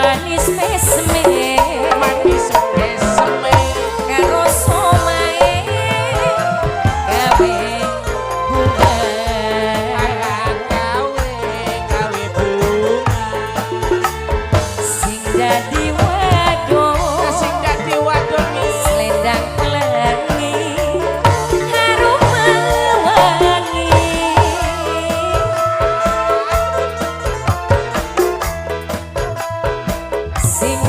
manis mesme manis mesme karo somae gawe bunga gawe bunga sing dadi wadon sing dadi wadon selendang pelangi harum wangi sing